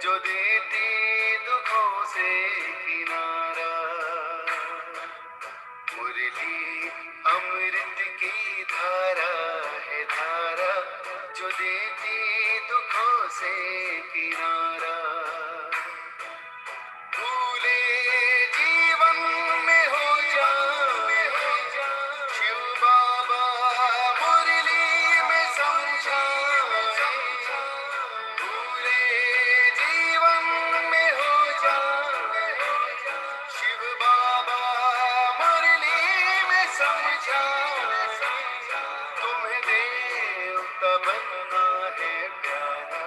जो देती दुखों से किनारा। मुरली अमृत की धारा है धारा, जो देती दुखों से किनारा। भूले जीवन में हो जा शिव बाबा मुरली में समझाए। भूले जीवन में हो जा शिव बाबा मुरली में समझाए। तुम्हें देवता बनना है प्यारा,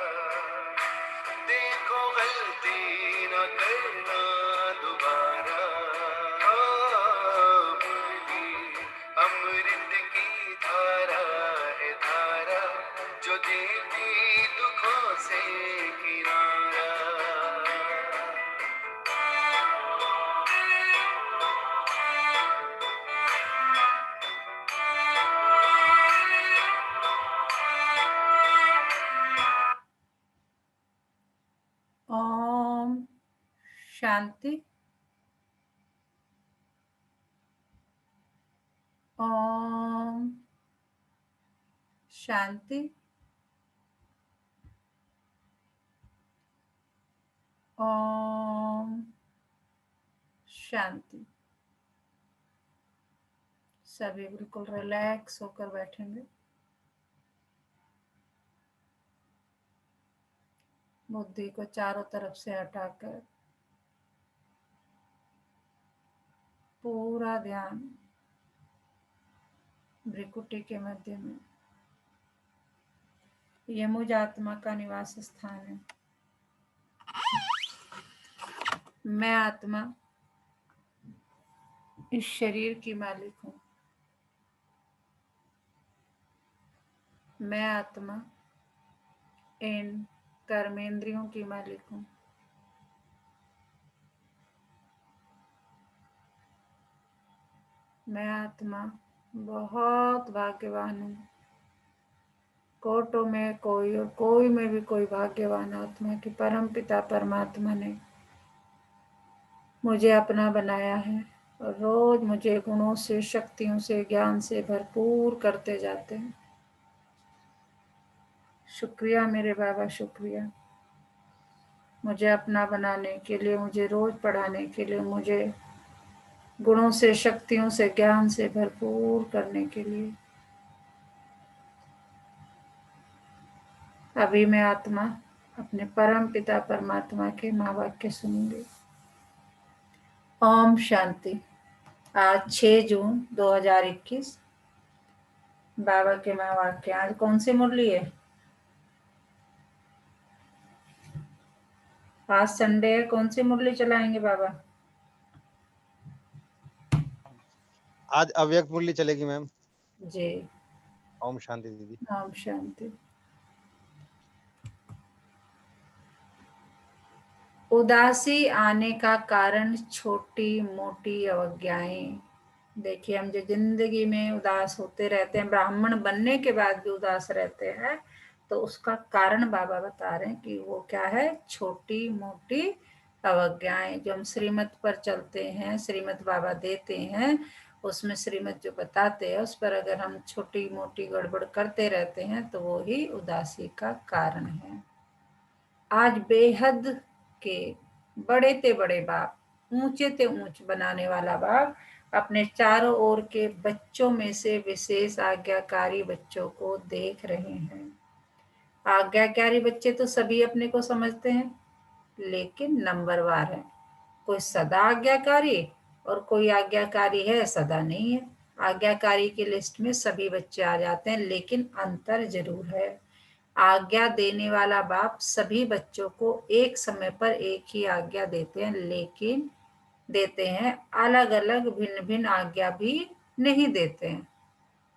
देखो गलती न करना दोबारा। मुरली अमृत की धारा है धारा, जो देती दुखों से किनारा। ओम शांति। ओम शांति। ओम शांति। सभी बिल्कुल रिलैक्स होकर बैठेंगे। बुद्धि को चारों तरफ से हटाकर पूरा ध्यान भ्रिकुटी के मध्य में। ये मुझ आत्मा का निवास स्थान है। मैं आत्मा इस शरीर की मालिक हूँ। मैं आत्मा इन कर्मेंद्रियों की मालिक हूँ। मैं आत्मा बहुत भाग्यवान हूँ। कोटों में कोई और कोई में भी कोई भाग्यवान आत्मा की परम पिता परमात्मा ने मुझे अपना बनाया है और रोज मुझे गुणों से, शक्तियों से, ज्ञान से भरपूर करते जाते हैं। शुक्रिया मेरे बाबा, शुक्रिया मुझे अपना बनाने के लिए, मुझे रोज पढ़ाने के लिए, मुझे गुणों से, शक्तियों से, ज्ञान से भरपूर करने के लिए। अभी मैं आत्मा अपने परम पिता परमात्मा के महावाक्य सुनूंगी। ओम शांति। आज 6 जून 2021 बाबा के महावाक्य। आज कौन सी मुरली है? आज संडे है, कौन सी मुरली चलाएंगे बाबा? आज अव्यक्त मुरली चलेगी मैम। जी। ओम शांति दीदी। ओम शांति। उदासी आने का कारण छोटी मोटी अवज्ञाएं। देखिए, हम जो जिंदगी में उदास होते रहते हैं, ब्राह्मण बनने के बाद भी उदास रहते हैं, तो उसका कारण बाबा बता रहे हैं कि वो क्या है? छोटी मोटी अवज्ञाएं। जो हम श्रीमत पर चलते हैं, श्रीमत बाबा देते हैं, उसमें श्रीमत जो बताते हैं उस पर अगर हम छोटी मोटी गड़बड़ करते रहते हैं तो वो ही उदासी का कारण है। आज बेहद के बड़े ते बड़े बाप, ऊंचे ते ऊंच बनाने वाला बाप अपने चारों ओर के बच्चों में से विशेष आज्ञाकारी बच्चों को देख रहे हैं। आज्ञाकारी बच्चे तो सभी अपने को समझते हैं, लेकिन नंबरवार है। कोई सदा आज्ञाकारी और कोई आज्ञाकारी है सदा नहीं है। आज्ञाकारी की लिस्ट में सभी बच्चे आ जाते हैं, लेकिन अंतर जरूर है। आज्ञा देने वाला बाप सभी बच्चों को एक समय पर एक ही आज्ञा देते हैं, लेकिन देते हैं अलग अलग, भिन्न भिन्न आज्ञा भी नहीं देते हैं।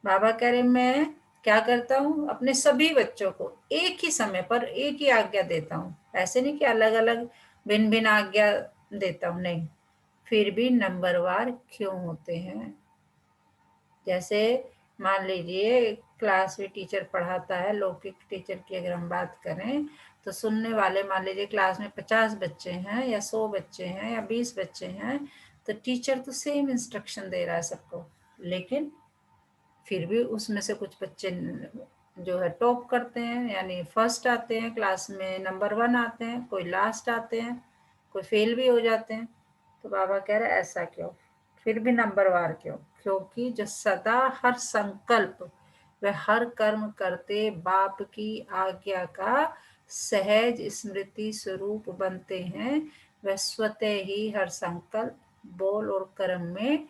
बाबा कह रहे मैं क्या करता हूँ, अपने सभी बच्चों को एक ही समय पर एक ही आज्ञा देता हूँ। ऐसे नहीं कि अलग अलग भिन्न भिन्न आज्ञा देता हूँ, नहीं। फिर भी नंबरवार क्यों होते हैं? जैसे मान लीजिए क्लास में टीचर पढ़ाता है, लौकिक टीचर की अगर हम बात करें तो सुनने वाले मान लीजिए क्लास में 50 बच्चे हैं या 100 बच्चे हैं या 20 बच्चे हैं, तो टीचर तो सेम इंस्ट्रक्शन दे रहा है सबको, लेकिन फिर भी उसमें से कुछ बच्चे जो है टॉप करते हैं, यानी फर्स्ट आते हैं क्लास में, नंबर 1 आते हैं, कोई लास्ट आते हैं, कोई फेल भी हो जाते हैं। तो बाबा कह रहे ऐसा क्यों, फिर भी नंबरवार क्यों? क्योंकि जो सदा हर संकल्प व हर कर्म करते बाप की आज्ञा का सहज स्मृति स्वरूप बनते हैं, वह स्वतः ही हर संकल्प, बोल और कर्म में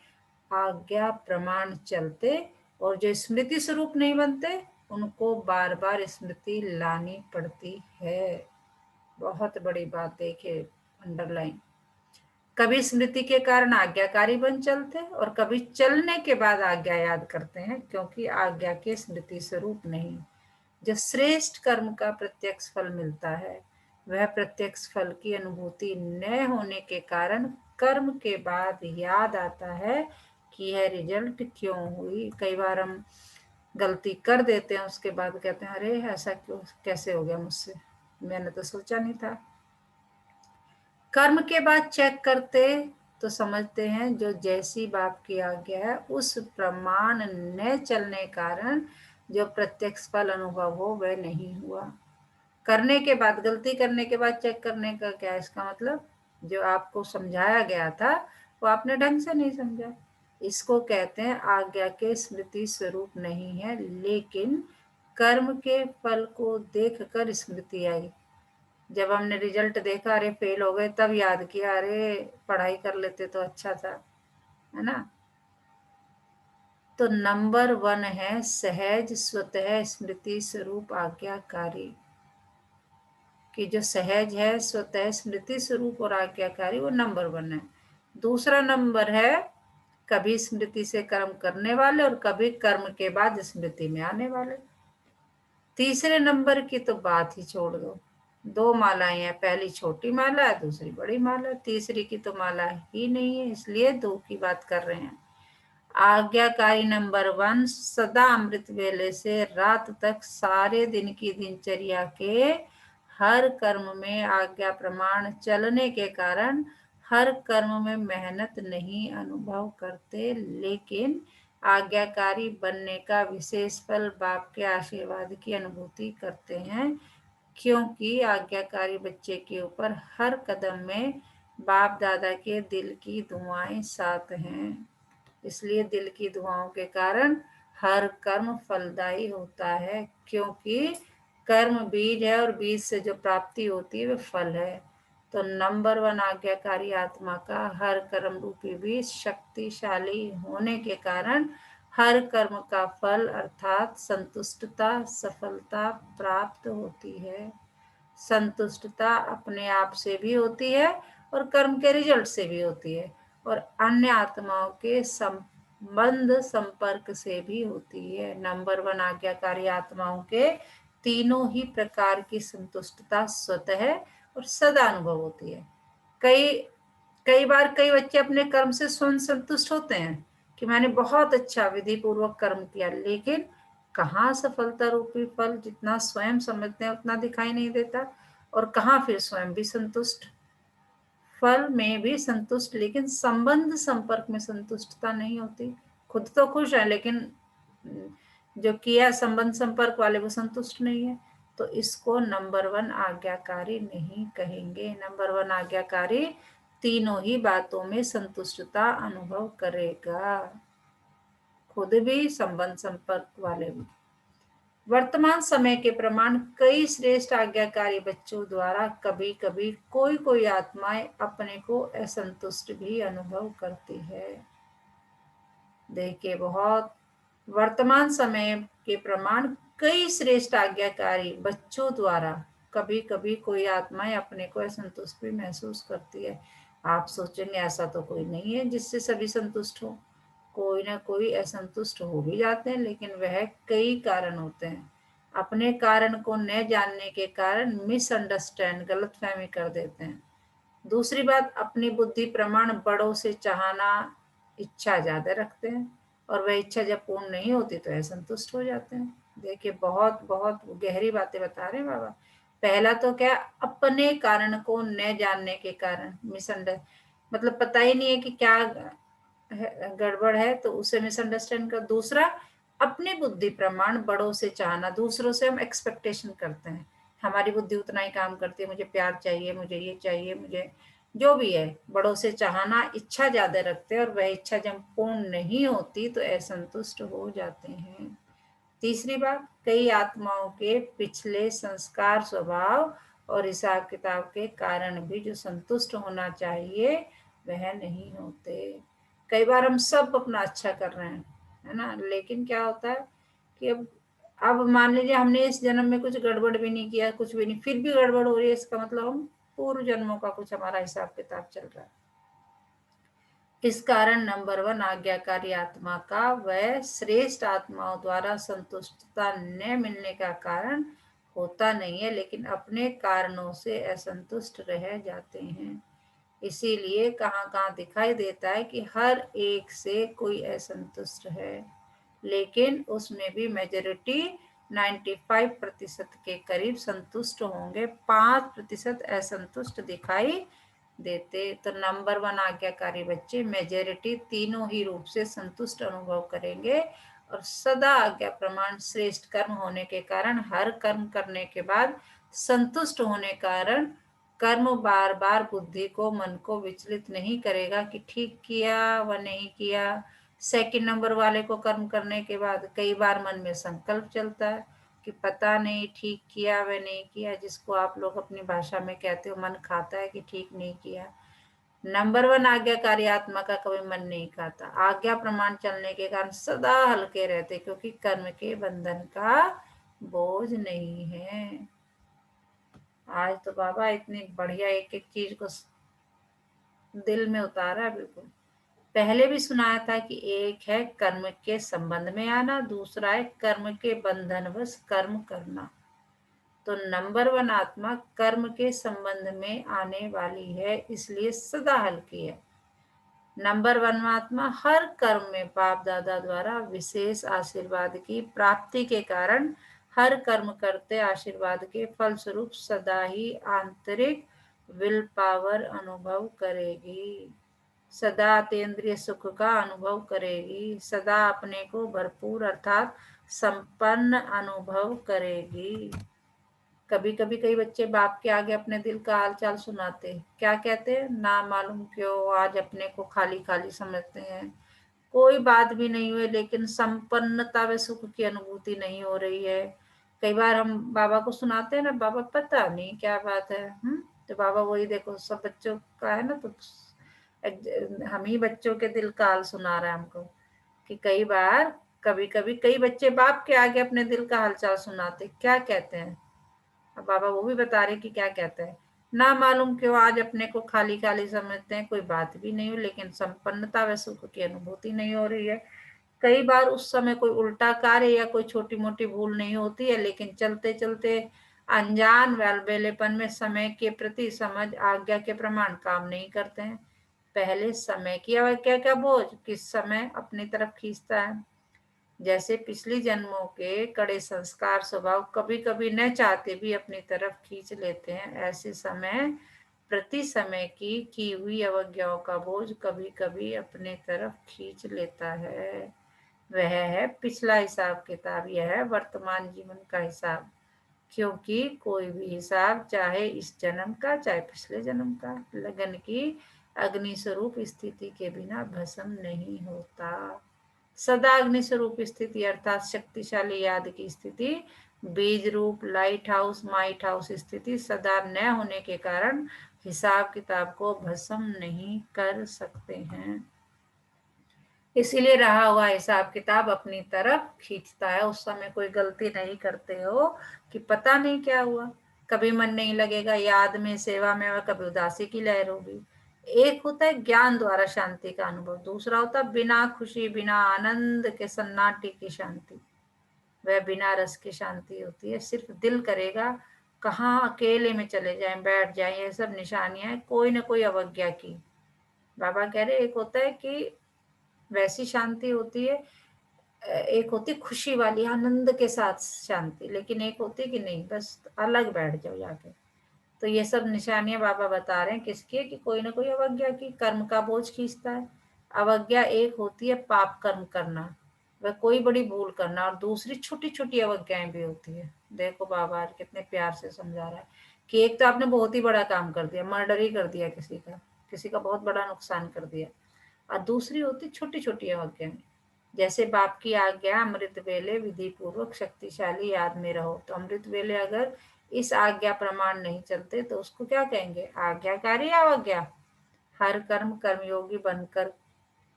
आज्ञा प्रमाण चलते, और जो स्मृति स्वरूप नहीं बनते उनको बार बार स्मृति लानी पड़ती है। बहुत बड़ी बात देखिए, अंडरलाइन। कभी स्मृति के कारण आज्ञाकारी बन चलते और कभी चलने के बाद आज्ञा याद करते हैं, क्योंकि आज्ञा के स्मृति स्वरूप नहीं। जो श्रेष्ठ कर्म का प्रत्यक्ष फल मिलता है, वह प्रत्यक्ष फल की अनुभूति न होने के कारण कर्म के बाद याद आता है कि यह रिजल्ट क्यों हुई। कई बार हम गलती कर देते हैं, उसके बाद कहते हैं अरे ऐसा क्यों, कैसे हो गया मुझसे, मैंने तो सोचा नहीं था। कर्म के बाद चेक करते तो समझते हैं जो जैसी बाप की आज्ञा है उस प्रमाण न चलने कारण जो प्रत्यक्ष फल अनुभव हो वह नहीं हुआ। करने के बाद, गलती करने के बाद चेक करने का क्या इसका मतलब, जो आपको समझाया गया था वो आपने ढंग से नहीं समझा। इसको कहते हैं आज्ञा के स्मृति स्वरूप नहीं है, लेकिन कर्म के फल को देखकर स्मृति आई। जब हमने रिजल्ट देखा, अरे फेल हो गए, तब याद किया अरे पढ़ाई कर लेते तो अच्छा था, है ना। तो नंबर 1 है सहज स्वतः स्मृति स्वरूप आज्ञाकारी, कि जो सहज है स्वतः स्मृति स्वरूप और आज्ञाकारी, वो नंबर 1 है। दूसरा नंबर है कभी स्मृति से कर्म करने वाले और कभी कर्म के बाद स्मृति में आने वाले। तीसरे नंबर की तो बात ही छोड़ दो। 2 मालाएं हैं, पहली छोटी माला है, दूसरी बड़ी माला, तीसरी की तो माला ही नहीं है, इसलिए 2 की बात कर रहे हैं। आज्ञाकारी नंबर 1 सदा अमृत वेले से रात तक सारे दिन की दिनचर्या के हर कर्म में आज्ञा प्रमाण चलने के कारण हर कर्म में मेहनत नहीं अनुभव करते, लेकिन आज्ञाकारी बनने का विशेष फल बाप के आशीर्वाद की अनुभूति करते हैं, क्योंकि आज्ञाकारी बच्चे के ऊपर हर कदम में बाप दादा के दिल की दुआएं साथ हैं। इसलिए दिल की दुआओं के कारण हर कर्म फलदायी होता है, क्योंकि कर्म बीज है और बीज से जो प्राप्ति होती है वह फल है। तो नंबर 1 आज्ञाकारी आत्मा का हर कर्म रूपी बीज शक्तिशाली होने के कारण हर कर्म का फल अर्थात संतुष्टता, सफलता प्राप्त होती है। संतुष्टता अपने आप से भी होती है और कर्म के रिजल्ट से भी होती है, और अन्य आत्माओं के संबंध संपर्क से भी होती है। नंबर 1 आज्ञाकारी आत्माओं के तीनों ही प्रकार की संतुष्टता स्वतः और सदा अनुभव होती है। कई कई बार कई बच्चे अपने कर्म से स्वयं संतुष्ट होते हैं कि मैंने बहुत अच्छा विधि पूर्वक कर्म किया, लेकिन कहाँ सफलता रूपी फल जितना स्वयं समझते हैं उतना दिखाई नहीं देता, और कहाँ फिर स्वयं भी संतुष्ट, फल में भी संतुष्ट, लेकिन संबंध संपर्क में संतुष्टता नहीं होती। खुद तो खुश है, लेकिन जो किया संबंध संपर्क वाले वो संतुष्ट नहीं है। तो इसको नंबर 1 आज्ञाकारी नहीं कहेंगे। नंबर 1 आज्ञाकारी तीनों ही बातों में संतुष्टता अनुभव करेगा, खुद भी संबंध संपर्क वाले भी। वर्तमान समय के प्रमाण कई श्रेष्ठ आज्ञाकारी बच्चों द्वारा कभी कभी कोई कोई आत्माएं अपने को असंतुष्ट भी अनुभव करती है। देखिए, बहुत वर्तमान समय के प्रमाण कई श्रेष्ठ आज्ञाकारी बच्चों द्वारा कभी कभी कोई आत्माएं अपने को असंतुष्ट भी महसूस करती है। आप सोचेंगे ऐसा तो कोई नहीं है जिससे सभी संतुष्ट हो, कोई ना कोई असंतुष्ट हो भी जाते हैं, लेकिन वह कई कारण होते हैं। अपने कारण को न जानने के कारण मिसअंडरस्टैंड, गलतफहमी कर देते हैं। दूसरी बात, अपनी बुद्धि प्रमाण बड़ों से चाहना, इच्छा ज्यादा रखते हैं, और वह इच्छा जब पूर्ण नहीं होती तो असंतुष्ट हो जाते हैं। देखिए, बहुत बहुत गहरी बातें बता रहे हैं बाबा। पहला तो क्या, अपने कारण को न जानने के कारण मिसअंडर, मतलब पता ही नहीं है कि क्या गड़बड़ है तो उसे मिसअंडरस्टैंड कर। दूसरा, अपनी बुद्धि प्रमाण बड़ों से चाहना, दूसरों से हम एक्सपेक्टेशन करते हैं, हमारी बुद्धि उतना ही काम करती है, मुझे प्यार चाहिए, मुझे ये चाहिए, मुझे जो भी है, बड़ों से चाहना, इच्छा ज्यादा रखते हैं और वह इच्छा जब पूर्ण नहीं होती तो असंतुष्ट हो जाते हैं। तीसरी बात, कई आत्माओं के पिछले संस्कार, स्वभाव और हिसाब किताब के कारण भी जो संतुष्ट होना चाहिए वह नहीं होते। कई बार हम सब अपना अच्छा कर रहे हैं, है ना, लेकिन क्या होता है कि अब मान लीजिए हमने इस जन्म में कुछ गड़बड़ भी नहीं किया, कुछ भी नहीं, फिर भी गड़बड़ हो रही है, इसका मतलब हम पूर्व जन्मों का कुछ हमारा हिसाब किताब चल रहा है। इस कारण नंबर 1 आज्ञाकारी आत्मा का वह श्रेष्ठ आत्माओं द्वारा संतुष्टता न मिलने का कारण होता नहीं है, लेकिन अपने कारणों से असंतुष्ट रह जाते हैं। इसीलिए कहाँ-कहाँ दिखाई देता है कि हर एक से कोई असंतुष्ट है, लेकिन उसमें भी मेजॉरिटी 95% के करीब संतुष्ट होंगे, 5% असंतुष्ट दिखाई देते। तो नंबर 1 आज्ञाकारी बच्चे मेजॉरिटी तीनों ही रूप से संतुष्ट अनुभव करेंगे और सदा आज्ञा प्रमाण श्रेष्ठ कर्म होने के कारण हर कर्म करने के बाद संतुष्ट होने कारण कर्म बार बार बुद्धि को, मन को विचलित नहीं करेगा कि ठीक किया व नहीं किया। सेकंड नंबर वाले को कर्म करने के बाद कई बार मन में संकल्प चलता है कि पता नहीं ठीक किया व नहीं किया, जिसको आप लोग अपनी भाषा में कहते हो मन खाता है कि ठीक नहीं किया। नंबर 1 आज्ञाकारी आत्मा का कभी मन नहीं खाता, आज्ञा प्रमाण चलने के कारण सदा हल्के रहते, क्योंकि कर्म के बंधन का बोझ नहीं है। आज तो बाबा इतनी बढ़िया एक एक चीज को दिल में उतारा है बिल्कुल। पहले भी सुनाया था कि एक है कर्म के संबंध में आना, दूसरा है कर्म के बंधनवश कर्म करना। तो नंबर 1 आत्मा कर्म के संबंध में आने वाली है, इसलिए सदा हल्की है। नंबर 1 आत्मा हर कर्म में बाप दादा द्वारा विशेष आशीर्वाद की प्राप्ति के कारण हर कर्म करते आशीर्वाद के फलस्वरूप सदा ही आंतरिक विल पावर अनुभव करेगी, सदा अतीन्द्रिय सुख का अनुभव करेगी, सदा अपने को भरपूर अर्थात संपन्न अनुभव करेगी। कभी कभी कई बच्चे बाप के आगे अपने दिल का हाल चाल सुनाते, क्या कहते हैं, ना मालूम क्यों आज अपने को खाली खाली समझते हैं, कोई बात भी नहीं हुई लेकिन संपन्नता व सुख की अनुभूति नहीं हो रही है। कई बार हम बाबा को सुनाते हैं ना, बाबा पता नहीं क्या बात है, तो बाबा वही देखो सब बच्चों का है ना, तो हम ही बच्चों के दिल का हाल सुना रहा है हमको कि कई बार कभी कभी कई बच्चे बाप के आगे अपने दिल का हालचाल सुनाते, क्या कहते हैं, अब बाबा वो भी बता रहे कि क्या कहते हैं, ना मालूम क्यों आज अपने को खाली खाली समझते हैं, कोई बात भी नहीं हो लेकिन संपन्नता व सुख की अनुभूति नहीं हो रही है। कई बार उस समय कोई उल्टा कार्य या कोई छोटी मोटी भूल नहीं होती है, लेकिन चलते चलते अनजान वेलेपन में समय के प्रति समझ आज्ञा के प्रमाण काम नहीं करते हैं। पहले समय की अवज्ञा का बोझ किस समय अपनी तरफ खींचता है, जैसे पिछली जन्मों के कड़े संस्कार स्वभाव कभी कभी न चाहते भी अपनी तरफ खींच लेते हैं, ऐसे समय प्रति समय की हुई अवज्ञाओं का बोझ कभी कभी अपने तरफ खींच लेता है। वह है पिछला हिसाब किताब, यह है वर्तमान जीवन का हिसाब, क्योंकि कोई भी हिसाब चाहे इस जन्म का चाहे पिछले जन्म का लगन की अग्नि स्वरूप स्थिति के बिना भस्म नहीं होता। सदा अग्नि स्वरूप स्थिति अर्थात शक्तिशाली याद की स्थिति, बीज रूप लाइट हाउस माइट हाउस स्थिति सदा न होने के कारण हिसाब किताब को भस्म नहीं कर सकते हैं। इसीलिए रहा हुआ हिसाब किताब अपनी तरफ खींचता है, उस समय कोई गलती नहीं करते हो कि पता नहीं क्या हुआ, कभी मन नहीं लगेगा याद में, सेवा में, और कभी उदासी की लहर होगी। एक होता है ज्ञान द्वारा शांति का अनुभव, दूसरा होता है बिना खुशी बिना आनंद के सन्नाटे की शांति, वह बिना रस की शांति होती है। सिर्फ दिल करेगा कहाँ अकेले में चले जाएं, बैठ जाएं, ये सब निशानियां हैं कोई ना कोई अवज्ञा की। बाबा कह रहे एक होता है कि वैसी शांति होती है एक होती खुशी वाली, आनंद के साथ शांति, लेकिन एक होती कि नहीं, बस अलग बैठ जाओ जाके। तो ये सब निशानियां बाबा बता रहे हैं किसकी, कि कोई ना कोई अवज्ञा की, कर्म का बोझ खींचता है। अवज्ञा एक होती है पाप कर्म करना, वह कोई बड़ी भूल करना, और दूसरी छोटी छोटी अवज्ञाएं भी होती है। देखो बाबा कितने प्यार से समझा रहा है कि एक तो आपने बहुत ही बड़ा काम कर दिया, मर्डर ही कर दिया किसी का बहुत बड़ा नुकसान कर दिया, और दूसरी होती छोटी छोटी अवज्ञाएं, जैसे बाप की आज्ञा अमृत वेले विधि पूर्वक शक्तिशाली याद में रहो। तो अमृत वेले अगर इस आज्ञा प्रमाण नहीं चलते तो उसको क्या कहेंगे, आज्ञाकारी अवज्ञा। हर कर्म कर्मयोगी बनकर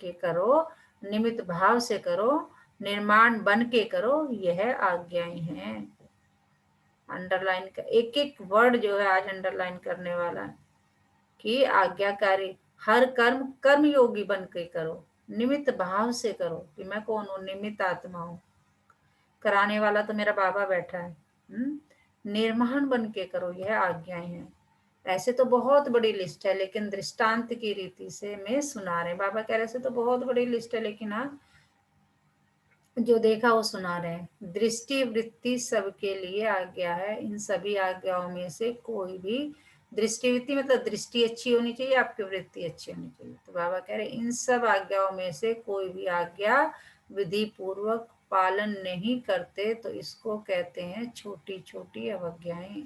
के करो, निमित्त भाव से करो, निर्माण बन के करो, यह आज्ञाएं हैं। अंडरलाइन का एक एक वर्ड जो है आज अंडरलाइन करने वाला है कि आज्ञाकारी, हर कर्म कर्मयोगी बन के करो, निमित्त भाव से करो, कि मैं कौन हूँ, निमित्त आत्मा हूँ, कराने वाला तो मेरा बाबा बैठा है। निर्माण बन के करो, यह आज्ञाएं हैं। ऐसे तो बहुत बड़ी लिस्ट है, लेकिन दृष्टांत की रीति से मैं सुना रहे, बाबा कह रहे से तो बहुत बड़ी लिस्ट है, लेकिन हाँ जो देखा वो सुना रहे हैं। दृष्टि वृत्ति सबके लिए आज्ञा है, इन सभी आज्ञाओं में से कोई भी, दृष्टि वृत्ति मतलब दृष्टि अच्छी होनी चाहिए, आपकी वृत्ति अच्छी होनी चाहिए। तो बाबा कह रहे इन सब आज्ञाओं में से कोई भी आज्ञा विधि पूर्वक पालन नहीं करते तो इसको कहते हैं छोटी छोटी अवज्ञाएं।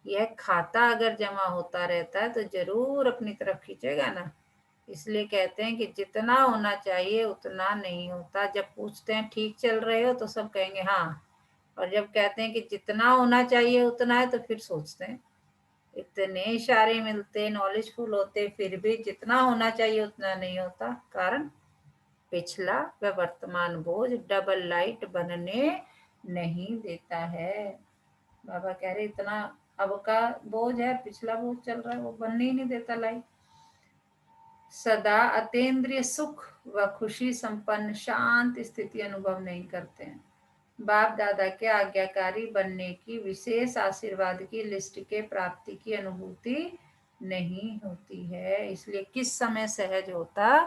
यह खाता अगर जमा होता रहता है तो जरूर अपनी तरफ खींचेगा ना। इसलिए कहते हैं कि जितना होना चाहिए उतना नहीं होता। जब पूछते हैं ठीक चल रहे हो तो सब कहेंगे हाँ, और जब कहते हैं कि जितना होना चाहिए उतना है तो फिर सोचते हैं इतने इशारे मिलते, नॉलेजफुल होते, फिर भी जितना होना चाहिए उतना नहीं होता। कारण पिछला व वर्तमान बोझ डबल लाइट बनने नहीं देता है। बाबा कह रहे इतना अब का बोझ है, पिछला बोझ चल रहा है, वो बनने ही नहीं देता लाइट। सदा अतेंद्रिय सुख व खुशी संपन्न शांत स्थिति अनुभव नहीं करते हैं। बाप दादा के आज्ञाकारी बनने की विशेष आशीर्वाद की लिस्ट के प्राप्ति की अनुभूति नहीं होती है। इसलिए किस समय सहज होता,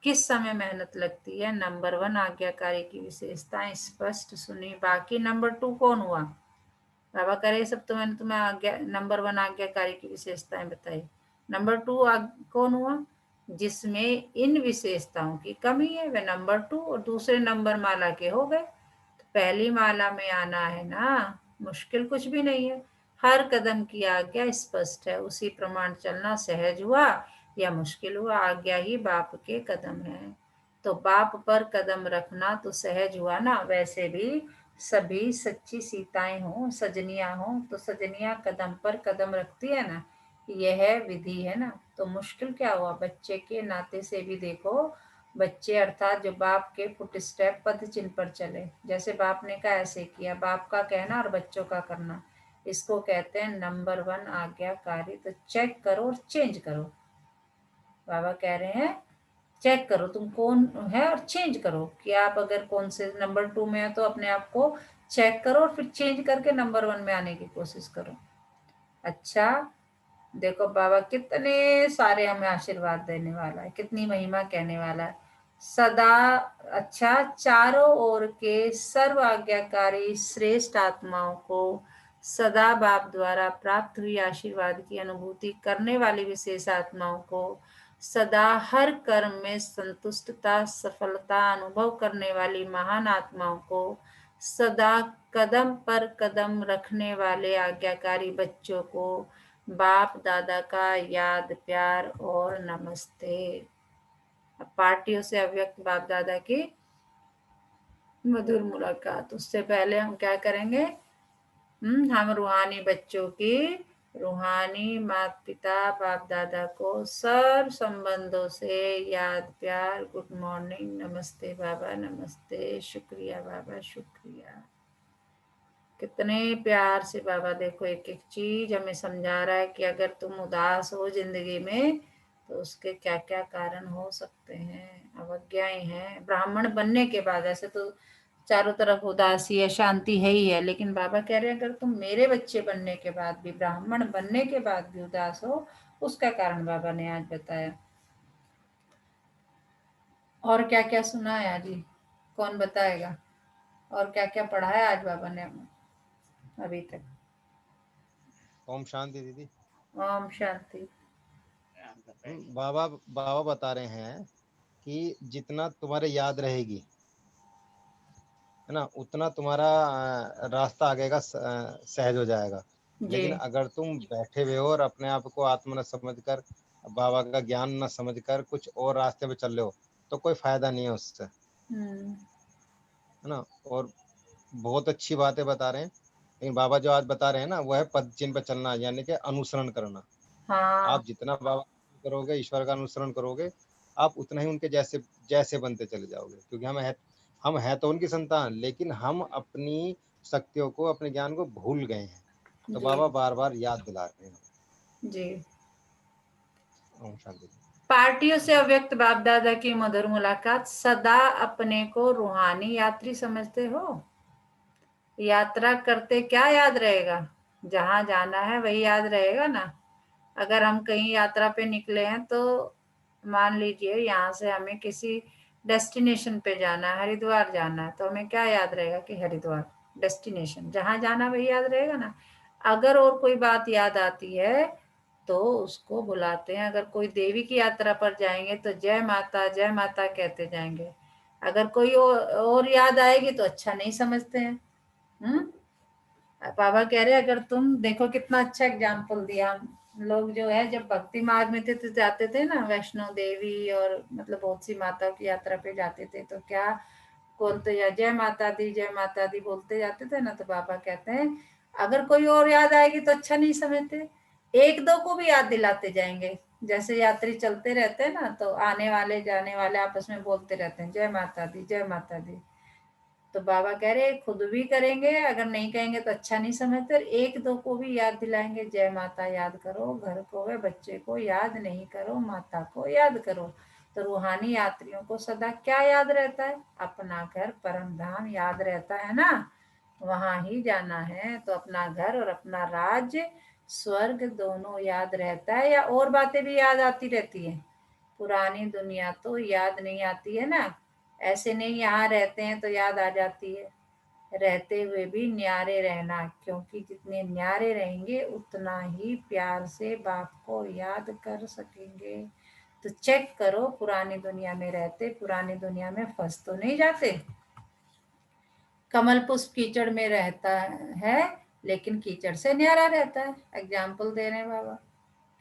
किस समय मेहनत लगती है। नंबर 1 आज्ञाकारी की विशेषताएं स्पष्ट सुनी, बाकी नंबर 2 कौन हुआ। बाबा कह रहे सब तो मैंने तुम्हें आज्ञा नंबर 1 आज्ञाकारी की विशेषताएं बताई। नंबर 2 कौन हुआ, जिसमें इन विशेषताओं की कमी है, वे नंबर 2 और दूसरे नंबर माला के हो गए। तो पहली माला में आना है ना, मुश्किल कुछ भी नहीं है। हर कदम की आज्ञा स्पष्ट है, उसी प्रमाण चलना सहज हुआ या मुश्किल हुआ, आज्ञा ही बाप के कदम है। तो बाप पर कदम रखना तो सहज हुआ ना। वैसे भी सभी सच्ची सीताएं हों, सजनियां हों, तो सजनियां कदम पर कदम रखती है ना, यह विधि है ना। तो मुश्किल क्या हुआ, बच्चे के नाते से भी देखो, बच्चे अर्थात जो बाप के फुट स्टेप पद चिन्ह पर चले, जैसे बाप ने कहा ऐसे किया, बाप का कहना और बच्चों का करना, इसको कहते हैं नंबर 1 आज्ञाकारी। तो चेक करो और चेंज करो। बाबा कह रहे हैं चेक करो तुम कौन है और चेंज करो, कि आप अगर कौन से नंबर 2 में हो तो अपने आप को चेक करो और फिर चेंज करके नंबर 1 में आने की कोशिश करो। अच्छा देखो बाबा कितने सारे हमें आशीर्वाद देने वाला है, कितनी महिमा कहने वाला है। सदा अच्छा चारों ओर के सर्व आज्ञाकारी श्रेष्ठ आत्माओं को सदा बाप द्वारा प्राप्त हुई आशीर्वाद की अनुभूति करने वाली विशेष आत्माओं को सदा हर कर्म में संतुष्टता सफलता अनुभव करने वाली महान आत्माओं को सदा कदम पर कदम रखने वाले आज्ञाकारी बच्चों को बाप दादा का याद प्यार और नमस्ते। अब पार्टियों से अव्यक्त बाप दादा की मधुर मुलाकात। उससे पहले हम क्या करेंगे, हम रूहानी बच्चों की रूहानी माता पिता बाप दादा को सर्व संबंधों से याद प्यार, गुड मॉर्निंग, नमस्ते बाबा, नमस्ते, शुक्रिया बाबा, शुक्रिया। कितने प्यार से बाबा देखो एक एक चीज हमें समझा रहा है कि अगर तुम उदास हो जिंदगी में तो उसके क्या क्या कारण हो सकते हैं। अवज्ञाएं हैं ब्राह्मण बनने के बाद, ऐसे तो चारों तरफ उदासी है, शांति है ही है, लेकिन बाबा कह रहे हैं अगर तुम मेरे बच्चे बनने के बाद भी, ब्राह्मण बनने के बाद भी उदास हो, उसका कारण बाबा ने आज बताया। और क्या क्या सुना है जी। कौन बताएगा? और क्या क्या पढ़ा है आज बाबा ने अभी तक? ओम शांति दीदी। ओम शांति। बाबा बाबा बता रहे हैं कि जितना तुम्हारे याद रहेगी, है ना, उतना तुम्हारा रास्ता आगे का सहज हो जाएगा। जी लेकिन अगर तुम बैठे हुए हो और अपने आप को आत्मा न समझकर, बाबा का ज्ञान न समझकर कुछ और रास्ते पे चल रहे हो, तो कोई फायदा नहीं है उससे, हम्म, है ना। और बहुत अच्छी बातें बता रहे हैं, लेकिन बाबा जो आज बता रहे हैं ना, वो है पद चिन्ह पे चलना, यानी कि अनुसरण करना। हाँ आप जितना बाबा करोगे, ईश्वर का अनुसरण करोगे, आप उतना ही उनके जैसे जैसे बनते चले जाओगे। क्योंकि हम है तो उनकी संतान, लेकिन हम अपनी शक्तियों को, अपने ज्ञान को भूल गए हैं। तो जी बाबा बार बार याद दिला रहे हैं। जी। ओम शांति। पार्टियों से अव्यक्त बाप दादा की मधुर मुलाकात। सदा अपने को रूहानी यात्री समझते हो? यात्रा करते क्या याद रहेगा? जहां जाना है वही याद रहेगा ना। अगर हम कहीं यात्रा पे निकले हैं तो मान लीजिए यहाँ से हमें किसी डेस्टिनेशन पे जाना है, हरिद्वार जाना है, तो हमें क्या याद रहेगा कि हरिद्वार डेस्टिनेशन, जहां जाना वही याद रहेगा ना। अगर और कोई बात याद आती है तो उसको बुलाते हैं। अगर कोई देवी की यात्रा पर जाएंगे तो जय माता कहते जाएंगे। अगर कोई और याद आएगी तो अच्छा नहीं समझते हैं। हम्म। बाबा कह रहे अगर तुम देखो, कितना अच्छा एग्जाम्पल दिया। हम लोग जो है जब भक्ति मार्ग में थे तो जाते थे ना वैष्णो देवी और मतलब बहुत सी माताओं की यात्रा पे जाते थे, तो क्या बोलते या जय माता दी बोलते जाते थे ना। तो बाबा कहते हैं अगर कोई और याद आएगी तो अच्छा नहीं समझते, एक दो को भी याद दिलाते जाएंगे। जैसे यात्री चलते रहते हैं ना तो आने वाले जाने वाले आपस में बोलते रहते हैं जय माता दी जय माता दी। तो बाबा कह रहे खुद भी करेंगे, अगर नहीं कहेंगे तो अच्छा नहीं समझते, एक दो को भी याद दिलाएंगे जय माता याद करो, घर को व बच्चे को याद नहीं करो, माता को याद करो। तो रूहानी यात्रियों को सदा क्या याद रहता है? अपना घर परम धाम याद रहता है ना। वहां ही जाना है तो अपना घर और अपना राज्य स्वर्ग दोनों याद रहता है, या और बातें भी याद आती रहती है? पुरानी दुनिया तो याद नहीं आती है ना। ऐसे नहीं यहाँ रहते हैं तो याद आ जाती है। रहते हुए भी न्यारे रहना, क्योंकि जितने न्यारे रहेंगे उतना ही प्यार से बाप को याद कर सकेंगे। तो चेक करो, पुरानी दुनिया में रहते पुरानी दुनिया में फंस तो नहीं जाते। कमल पुष्प कीचड़ में रहता है लेकिन कीचड़ से न्यारा रहता है। एग्जाम्पल दे रहे हैं बाबा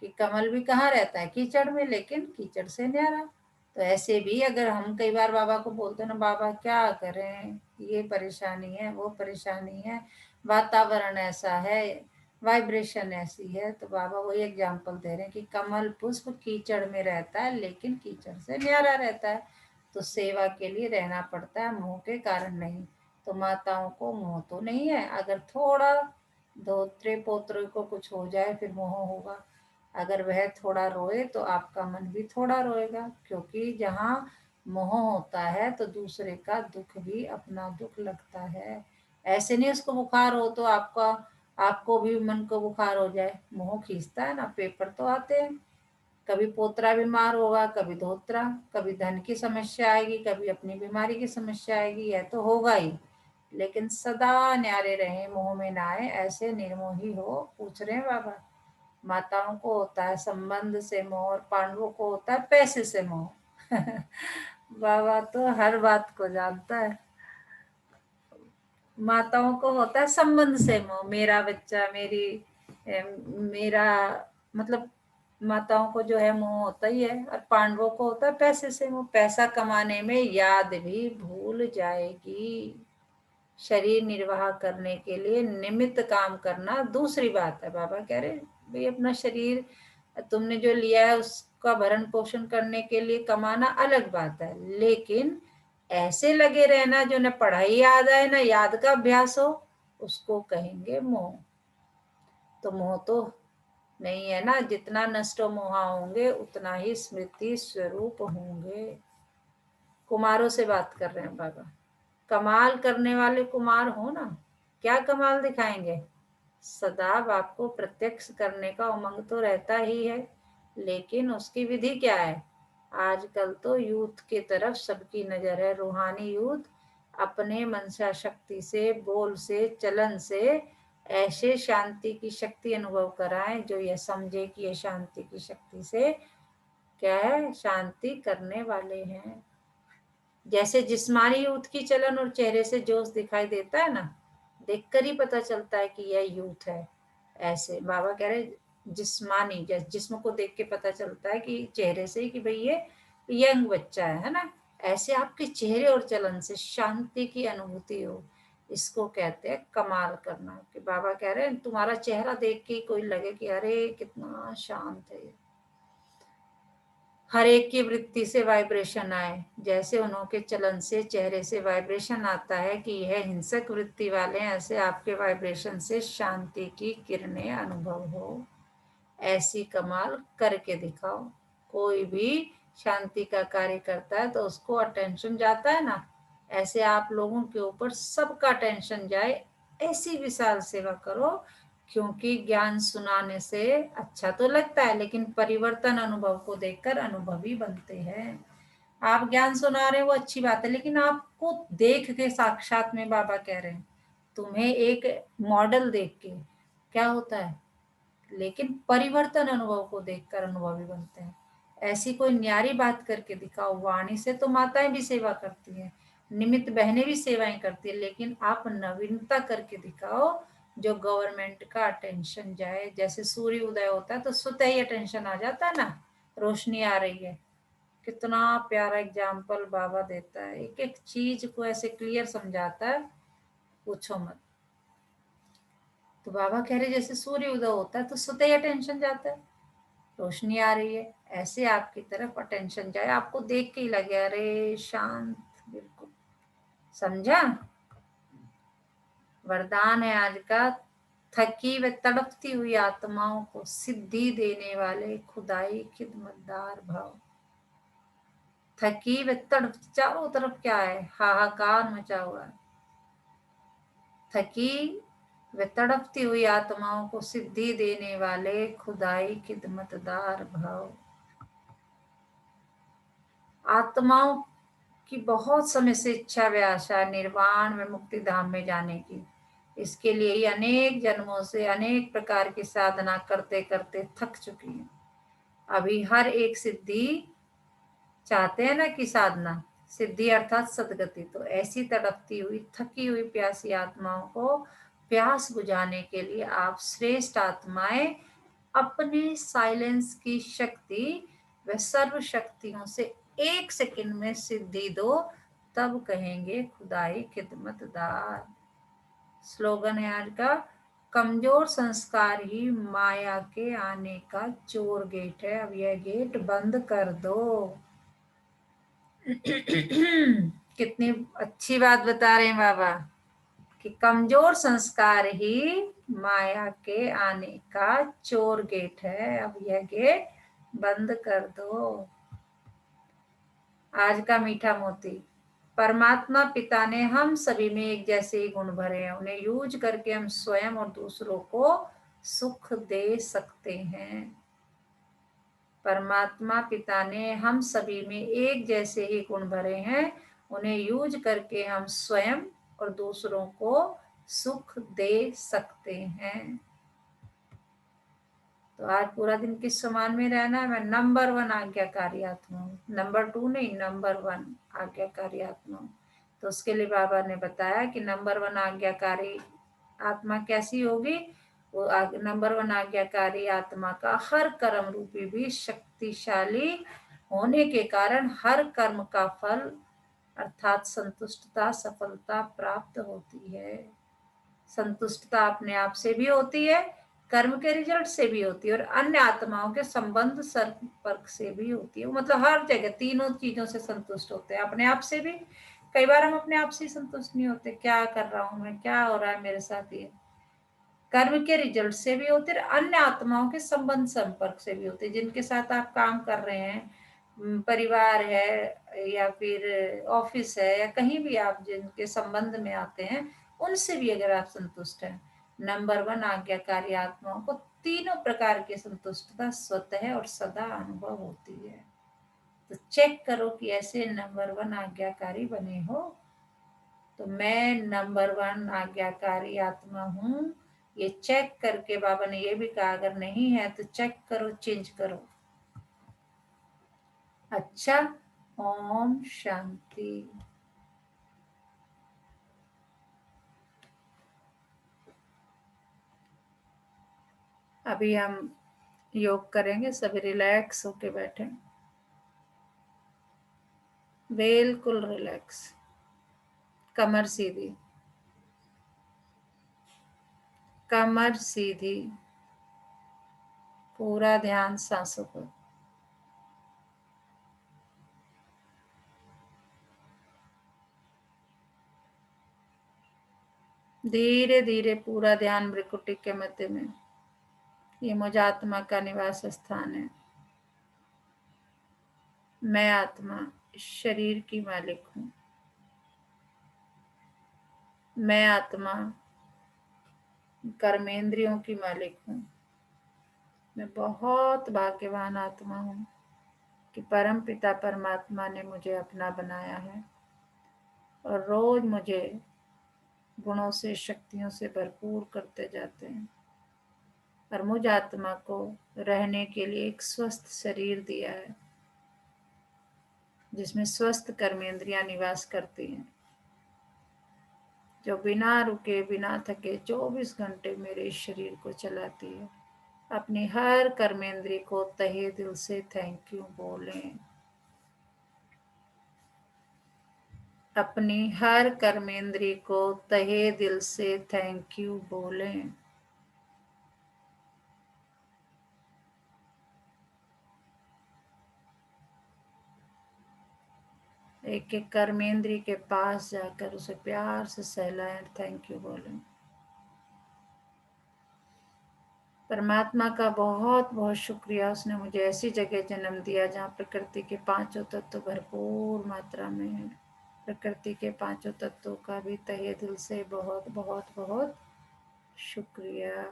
कि कमल भी कहाँ रहता है? कीचड़ में, लेकिन कीचड़ से न्यारा। तो ऐसे भी अगर हम कई बार बाबा को बोलते ना बाबा क्या करें, ये परेशानी है वो परेशानी है, वातावरण ऐसा है, वाइब्रेशन ऐसी है, तो बाबा वही एग्जाम्पल दे रहे हैं कि कमल पुष्प कीचड़ में रहता है लेकिन कीचड़ से न्यारा रहता है। तो सेवा के लिए रहना पड़ता है, मोह के कारण नहीं। तो माताओं को मोह तो नहीं है, अगर थोड़ा धोत्रे पोत्रे को कुछ हो जाए फिर मोह होगा। अगर वह थोड़ा रोए तो आपका मन भी थोड़ा रोएगा, क्योंकि जहाँ मोह होता है तो दूसरे का दुख भी अपना दुख लगता है। ऐसे नहीं उसको बुखार हो तो आपको भी मन को बुखार हो जाए, मोह खींचता है ना। पेपर तो आते हैं, कभी पोतरा बीमार होगा, कभी धोत्रा, कभी धन की समस्या आएगी, कभी अपनी बीमारी की समस्या आएगी, यह तो होगा ही। लेकिन सदा न्यारे रहे, मोह में ना आए, ऐसे निर्मोही हो। पूछ रहे हैं बाबा। माताओं को होता है संबंध से मोह और पांडवों को होता है पैसे से मोह। बाबा तो हर बात को जानता है। माताओं को होता है संबंध से मोह, मेरा बच्चा मेरा मतलब माताओं को जो है मोह होता ही है। और पांडवों को होता है पैसे से मोह, पैसा कमाने में याद भी भूल जाएगी। शरीर निर्वाह करने के लिए निमित्त काम करना दूसरी बात है। बाबा कह रहे भाई अपना शरीर तुमने जो लिया है उसका भरण पोषण करने के लिए कमाना अलग बात है, लेकिन ऐसे लगे रहना जो न पढ़ाई याद आए न याद का अभ्यास हो, उसको कहेंगे मोह। तो मोह तो नहीं है ना। जितना नष्टो मोहा होंगे उतना ही स्मृति स्वरूप होंगे। कुमारों से बात कर रहे हैं बाबा। कमाल करने वाले कुमार हो ना, क्या कमाल दिखाएंगे? सदा बाप को प्रत्यक्ष करने का उमंग तो रहता ही है, लेकिन उसकी विधि क्या है? आजकल तो यूथ की तरफ सबकी नजर है, रूहानी यूथ अपने मनसा शक्ति से, बोल से, चलन से ऐसे शांति की शक्ति अनुभव कराएं जो यह समझे कि यह शांति की शक्ति से क्या है, शांति करने वाले हैं। जैसे जिस्मानी यूथ की चलन और चेहरे से जोश दिखाई देता है ना, देखकर ही पता चलता है कि यह यूथ है। ऐसे बाबा कह रहे जिस्मानी, जैसे जिस्म को देख के पता चलता है कि चेहरे से कि भाई ये यंग बच्चा है ना, ऐसे आपके चेहरे और चलन से शांति की अनुभूति हो, इसको कहते हैं कमाल करना। कि बाबा कह रहे हैं तुम्हारा चेहरा देख के कोई लगे कि अरे कितना शांत है। हर एक की वृत्ति से वाइब्रेशन आए, जैसे उन्होंने चलन से, चेहरे से वाइब्रेशन आता है कि यह हिंसक वृत्ति वाले हैं, ऐसे आपके वाइब्रेशन से शांति की किरणें अनुभव हो। ऐसी कमाल करके दिखाओ। कोई भी शांति का कार्य करता है तो उसको अटेंशन जाता है ना, ऐसे आप लोगों के ऊपर सबका अटेंशन जाए, ऐसी विशाल सेवा करो। क्योंकि ज्ञान सुनाने से अच्छा तो लगता है, लेकिन परिवर्तन अनुभव को देखकर अनुभवी बनते हैं। आप ज्ञान सुना रहे हैं वो अच्छी बात है, लेकिन आपको देख के साक्षात में बाबा कह रहे हैं, तुम्हें एक मॉडल देख के क्या होता है, लेकिन परिवर्तन अनुभव को देखकर अनुभवी बनते हैं। ऐसी कोई न्यारी बात करके दिखाओ। वाणी से तो माताएं भी सेवा करती हैं, निमित्त बहनें भी सेवाएं करती है, लेकिन आप नवीनता करके दिखाओ जो गवर्नमेंट का अटेंशन जाए। जैसे सूर्य उदय होता है तो स्वतः ही अटेंशन आ जाता है ना, रोशनी आ रही है। कितना प्यारा एग्जाम्पल बाबा देता है, एक एक चीज को ऐसे क्लियर समझाता है, पूछो मत। तो बाबा कह रहे जैसे सूर्य उदय होता है तो स्वतः ही अटेंशन जाता है, रोशनी आ रही है, ऐसे आपकी तरफ अटेंशन जाए, आपको देख के ही लगे अरे शांत, बिल्कुल समझा। वरदान है आज का, थकी व तड़पती हुई आत्माओं को सिद्धि देने वाले खुदाई खिदमतदार भाव। थकी व तड़प, चारों तरफ क्या है, हाहाकार मचा हुआ है। थकी व तड़पती हुई आत्माओं को सिद्धि देने वाले खुदाई खिदमतदार भाव। आत्माओं की बहुत समय से इच्छा व आशा निर्वाण में मुक्ति धाम में जाने की, इसके लिए ही अनेक जन्मों से अनेक प्रकार की साधना करते करते थक चुकी हैं। अभी हर एक सिद्धि चाहते हैं ना कि साधना सिद्धि अर्थात सदगति, तो ऐसी तड़पती हुई थकी हुई प्यासी आत्माओं को प्यास बुझाने के लिए आप श्रेष्ठ आत्माएं अपने साइलेंस की शक्ति व सर्व शक्तियों से 1 सेकंड में सिद्धि दो, तब कहेंगे खुदाई खिदमतदार। स्लोगन है आज का, कमजोर संस्कार ही माया के आने का चोर गेट है, अब यह गेट बंद कर दो। कितनी अच्छी बात बता रहे हैं बाबा कि कमजोर संस्कार ही माया के आने का चोर गेट है, अब यह गेट बंद कर दो। आज का मीठा मोती, परमात्मा पिता ने हम सभी में एक जैसे ही गुण भरे हैं, उन्हें यूज करके हम स्वयं और दूसरों को सुख दे सकते हैं। परमात्मा पिता ने हम सभी में एक जैसे ही गुण भरे हैं, उन्हें यूज करके हम स्वयं और दूसरों को सुख दे सकते हैं। तो आज पूरा दिन किस समान में रहना है, मैं नंबर 1 आज्ञाकारी आत्मा हूँ, नंबर 2 नहीं, नंबर 1 आज्ञाकारी आत्मा हूँ। तो उसके लिए बाबा ने बताया कि नंबर 1 आज्ञाकारी आत्मा कैसी होगी, वो नंबर 1 आज्ञाकारी आत्मा का हर कर्म रूपी भी शक्तिशाली होने के कारण हर कर्म का फल अर्थात संतुष्टता सफलता प्राप्त होती है। संतुष्टता अपने आप से भी होती है, कर्म के रिजल्ट से भी होती है, और अन्य आत्माओं के संबंध संपर्क से भी होती है। मतलब हर जगह तीनों चीजों से संतुष्ट होते हैं, अपने आप से भी। कई बार हम अपने आप से संतुष्ट नहीं होते, क्या कर रहा हूं मैं, क्या हो रहा है मेरे साथ, ये कर्म के रिजल्ट से भी होते हैं, अन्य आत्माओं के संबंध संपर्क से भी होते हैं, जिनके साथ आप काम कर रहे हैं, परिवार है या फिर ऑफिस है या कहीं भी आप जिनके संबंध में आते हैं, उनसे भी अगर आप संतुष्ट हैं। नंबर 1 आज्ञाकारी आत्माओं को तीनों प्रकार की संतुष्टता स्वतः और सदा अनुभव होती है। तो चेक करो कि ऐसे नंबर 1 आज्ञाकारी बने हो। तो मैं नंबर 1 आज्ञाकारी आत्मा हूँ। ये चेक करके बाबा ने ये भी कहा अगर नहीं है तो चेक करो, चेंज करो। अच्छा, ओम शांति। अभी हम योग करेंगे, सभी रिलैक्स होके बैठे, बिल्कुल रिलैक्स, कमर सीधी, कमर सीधी, पूरा ध्यान सांसों पर। धीरे धीरे पूरा ध्यान भ्रिकुटी के मध्य में। ये मुझ आत्मा का निवास स्थान है। मैं आत्मा इस शरीर की मालिक हूँ। मैं आत्मा कर्मेंद्रियों की मालिक हूँ। मैं बहुत भाग्यवान आत्मा हूँ कि परम पिता परमात्मा ने मुझे अपना बनाया है और रोज मुझे गुणों से, शक्तियों से भरपूर करते जाते हैं और मुझ आत्मा को रहने के लिए एक स्वस्थ शरीर दिया है जिसमें स्वस्थ कर्मेंद्रियां निवास करती हैं, जो बिना रुके बिना थके 24 घंटे मेरे इस शरीर को चलाती है। अपनी हर कर्मेंद्रिय को तहे दिल से थैंक यू बोलें। अपनी हर कर्मेंद्रिय को तहे दिल से थैंक यू बोलें। एक एक कर्मेंद्रिय के पास जाकर उसे प्यार से सहलाएं, थैंक यू बोलें। परमात्मा का बहुत बहुत शुक्रिया, उसने मुझे ऐसी जगह जन्म दिया जहाँ प्रकृति के पांचों तत्व भरपूर मात्रा में है। प्रकृति के पांचों तत्वों का भी तहे दिल से बहुत बहुत बहुत शुक्रिया।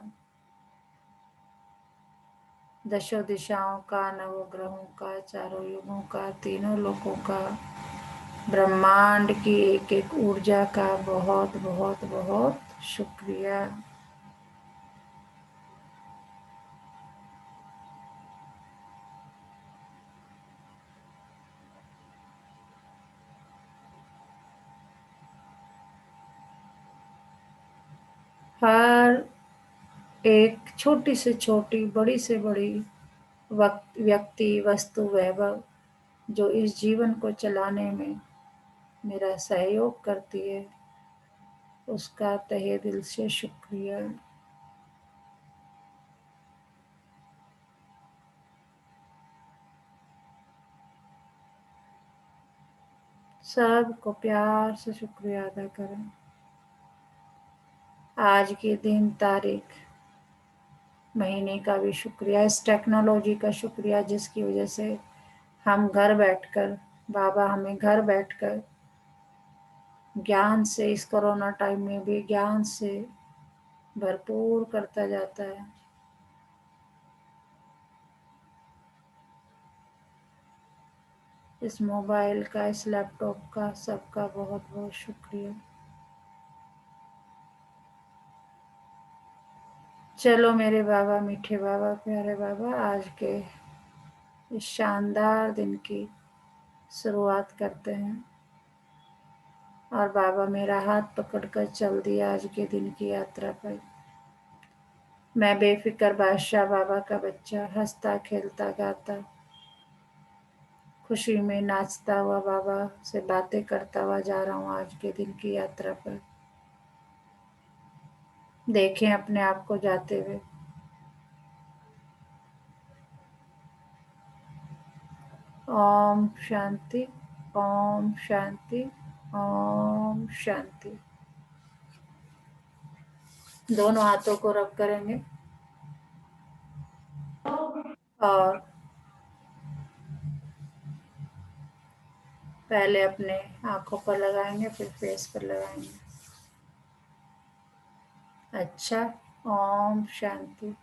दशों दिशाओं का, नवग्रहों का, चारों युगों का, तीनों लोकों का, ब्रह्मांड की एक एक ऊर्जा का बहुत बहुत बहुत शुक्रिया। हर एक छोटी से छोटी, बड़ी से बड़ी व्यक्ति, वस्तु, वैभव जो इस जीवन को चलाने में मेरा सहयोग करती है, उसका तहे दिल से शुक्रिया। सबको प्यार से शुक्रिया अदा करें। आज के दिन, तारीख, महीने का भी शुक्रिया। इस टेक्नोलॉजी का शुक्रिया जिसकी वजह से हम घर बैठकर, बाबा हमें घर बैठकर ज्ञान से, इस कोरोना टाइम में भी ज्ञान से भरपूर करता जाता है। इस मोबाइल का, इस लैपटॉप का, सबका बहुत बहुत शुक्रिया। चलो मेरे बाबा, मीठे बाबा, प्यारे बाबा, आज के इस शानदार दिन की शुरुआत करते हैं। और बाबा मेरा हाथ पकड़कर चल दिया आज के दिन की यात्रा पर। मैं बेफिक्र बादशाह बाबा का बच्चा, हंसता खेलता गाता, खुशी में नाचता हुआ बाबा से बातें करता हुआ जा रहा हूँ आज के दिन की यात्रा पर। देखें अपने आप को जाते हुए। ओम शांति, ओम शांति, ओम शांति। दोनों हाथों को रब करेंगे और पहले अपने आंखों पर लगाएंगे, फिर फेस पर लगाएंगे। अच्छा, ओम शांति।